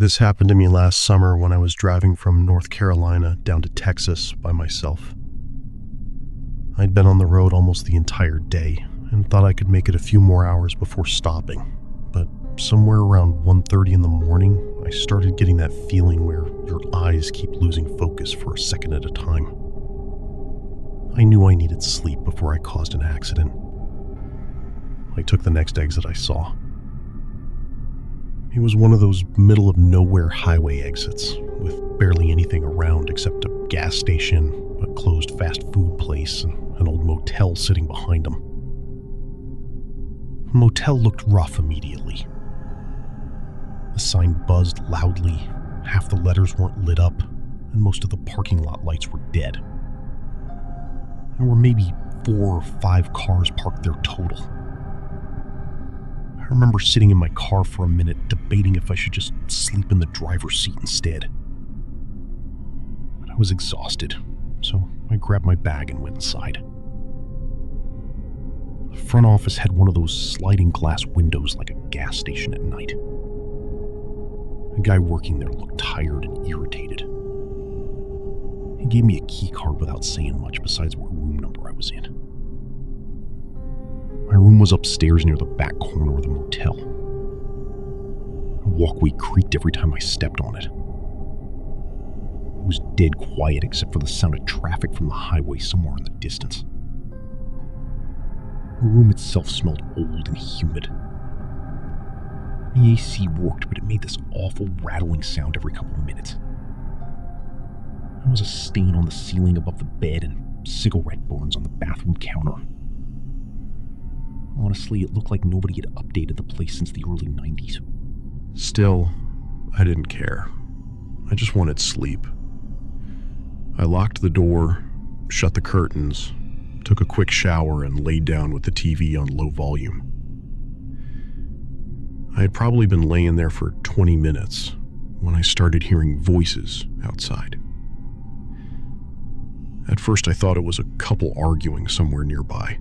This happened to me last summer when I was driving from North Carolina down to Texas by myself. I'd been on the road almost the entire day and thought I could make it a few more hours before stopping, but somewhere around 1:30 in the morning, I started getting that feeling where your eyes keep losing focus for a second at a time. I knew I needed sleep before I caused an accident. I took the next exit I saw. It was one of those middle-of-nowhere highway exits with barely anything around except a gas station, a closed fast food place, and an old motel sitting behind them. The motel looked rough immediately. The sign buzzed loudly, half the letters weren't lit up, and most of the parking lot lights were dead. There were maybe 4 or 5 cars parked there total. I remember sitting in my car for a minute debating if I should just sleep in the driver's seat instead. But I was exhausted, so I grabbed my bag and went inside. The front office had one of those sliding glass windows like a gas station at night. The guy working there looked tired and irritated. He gave me a key card without saying much besides what room number I was in. My room was upstairs near the back corner of the motel. The walkway creaked every time I stepped on it. It was dead quiet except for the sound of traffic from the highway somewhere in the distance. The room itself smelled old and humid. The AC worked, but it made this awful rattling sound every couple of minutes. There was a stain on the ceiling above the bed and cigarette burns on the bathroom counter. Honestly, it looked like nobody had updated the place since the early 90s. Still, I didn't care. I just wanted sleep. I locked the door, shut the curtains, took a quick shower, and laid down with the TV on low volume. I had probably been laying there for 20 minutes when I started hearing voices outside. At first, I thought it was a couple arguing somewhere nearby.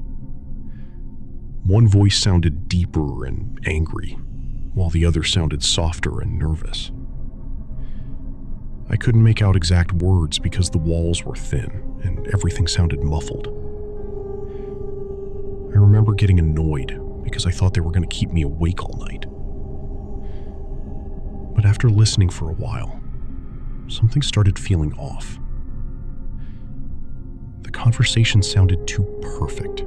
One voice sounded deeper and angry, while the other sounded softer and nervous. I couldn't make out exact words because the walls were thin and everything sounded muffled. I remember getting annoyed because I thought they were going to keep me awake all night. But after listening for a while, something started feeling off. The conversation sounded too perfect.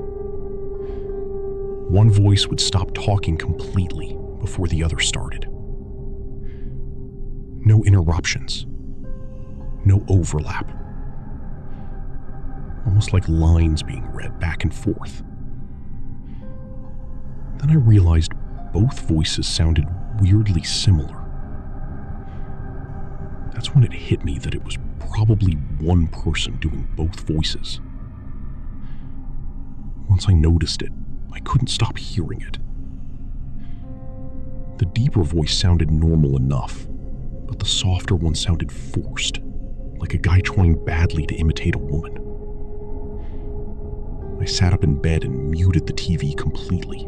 One voice would stop talking completely before the other started. No interruptions. No overlap. Almost like lines being read back and forth. Then I realized both voices sounded weirdly similar. That's when it hit me that it was probably one person doing both voices. Once I noticed it, I couldn't stop hearing it. The deeper voice sounded normal enough, but the softer one sounded forced, like a guy trying badly to imitate a woman. I sat up in bed and muted the TV completely.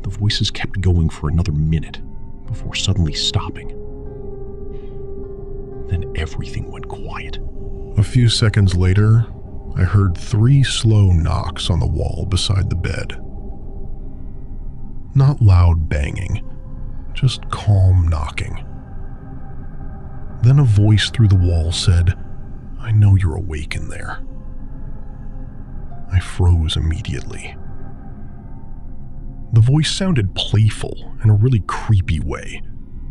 The voices kept going for another minute before suddenly stopping. Then everything went quiet. A few seconds later, I heard 3 slow knocks on the wall beside the bed. Not loud banging, just calm knocking. Then a voice through the wall said, "I know you're awake in there." I froze immediately. The voice sounded playful in a really creepy way,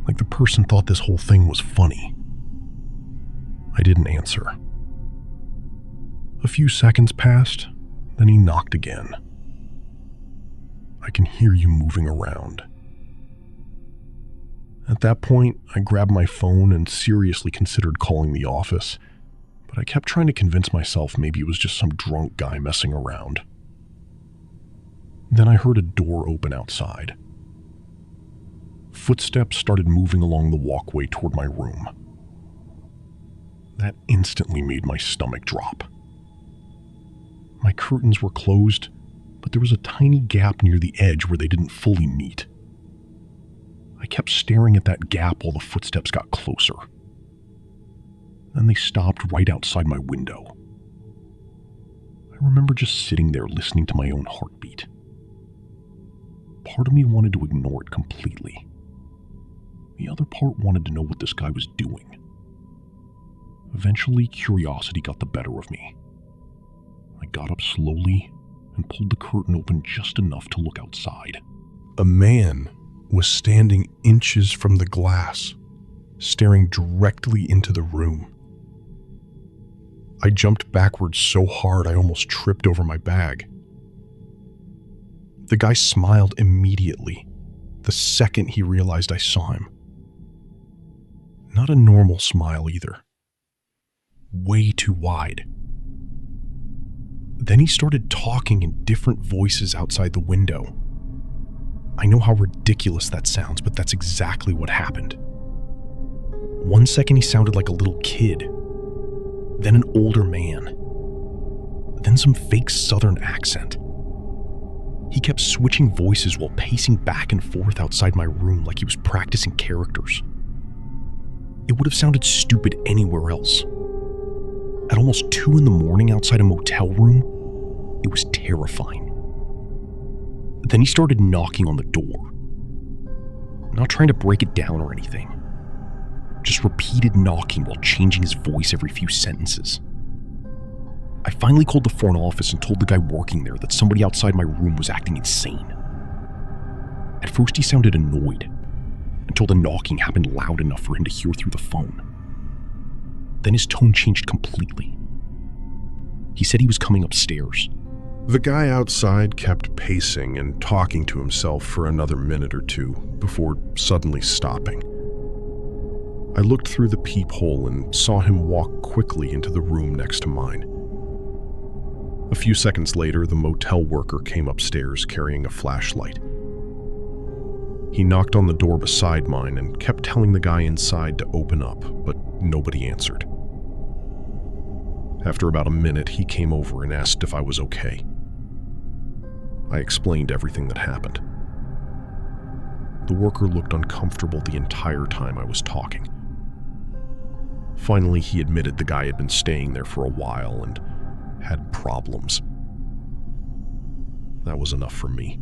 like the person thought this whole thing was funny. I didn't answer. A few seconds passed, then he knocked again. "I can hear you moving around." At that point, I grabbed my phone and seriously considered calling the office, but I kept trying to convince myself maybe it was just some drunk guy messing around. Then I heard a door open outside. Footsteps started moving along the walkway toward my room. That instantly made my stomach drop. My curtains were closed, but there was a tiny gap near the edge where they didn't fully meet. I kept staring at that gap while the footsteps got closer. Then they stopped right outside my window. I remember just sitting there listening to my own heartbeat. Part of me wanted to ignore it completely. The other part wanted to know what this guy was doing. Eventually, curiosity got the better of me. I got up slowly and pulled the curtain open just enough to look outside. A man was standing inches from the glass, staring directly into the room. I jumped backwards so hard I almost tripped over my bag. The guy smiled immediately, the second he realized I saw him. Not a normal smile either. Way too wide. Then he started talking in different voices outside the window. I know how ridiculous that sounds, but that's exactly what happened. One second he sounded like a little kid, then an older man, then some fake southern accent. He kept switching voices while pacing back and forth outside my room like he was practicing characters. It would have sounded stupid anywhere else. At almost 2 a.m. outside a motel room, it was terrifying. Then he started knocking on the door. Not trying to break it down or anything. Just repeated knocking while changing his voice every few sentences. I finally called the front office and told the guy working there that somebody outside my room was acting insane. At first he sounded annoyed, until the knocking happened loud enough for him to hear through the phone. Then his tone changed completely. He said he was coming upstairs. The guy outside kept pacing and talking to himself for another minute or two before suddenly stopping. I looked through the peephole and saw him walk quickly into the room next to mine. A few seconds later, the motel worker came upstairs carrying a flashlight. He knocked on the door beside mine and kept telling the guy inside to open up, but nobody answered. After about a minute, he came over and asked if I was okay. I explained everything that happened. The worker looked uncomfortable the entire time I was talking. Finally, he admitted the guy had been staying there for a while and had problems. That was enough for me.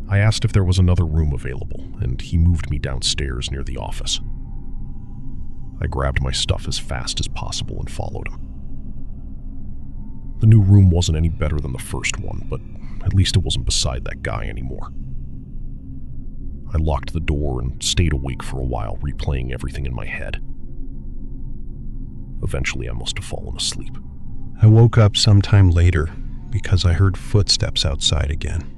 I asked if there was another room available, and he moved me downstairs near the office. I grabbed my stuff as fast as possible and followed him. The new room wasn't any better than the first one, but at least it wasn't beside that guy anymore. I locked the door and stayed awake for a while, replaying everything in my head. Eventually, I must have fallen asleep. I woke up sometime later because I heard footsteps outside again.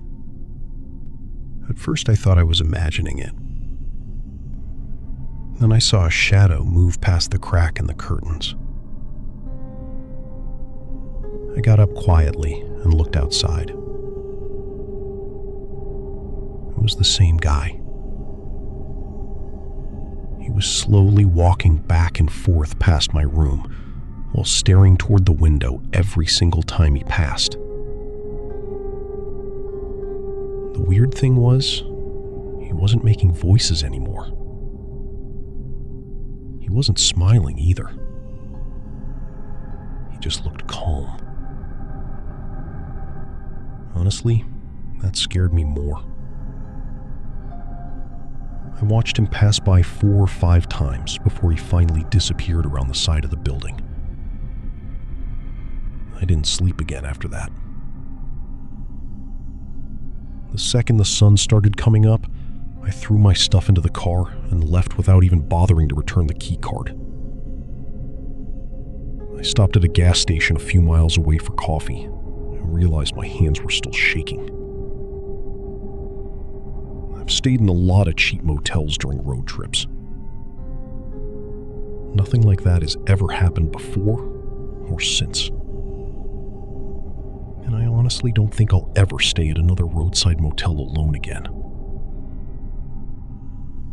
At first, I thought I was imagining it. Then I saw a shadow move past the crack in the curtains. I got up quietly and looked outside. It was the same guy. He was slowly walking back and forth past my room while staring toward the window every single time he passed. The weird thing was, he wasn't making voices anymore. He wasn't smiling either. He just looked calm. Honestly, that scared me more. I watched him pass by 4 or 5 times before he finally disappeared around the side of the building. I didn't sleep again after that. The second the sun started coming up, I threw my stuff into the car and left without even bothering to return the key card. I stopped at a gas station a few miles away for coffee and realized my hands were still shaking. I've stayed in a lot of cheap motels during road trips. Nothing like that has ever happened before or since. And I honestly don't think I'll ever stay at another roadside motel alone again.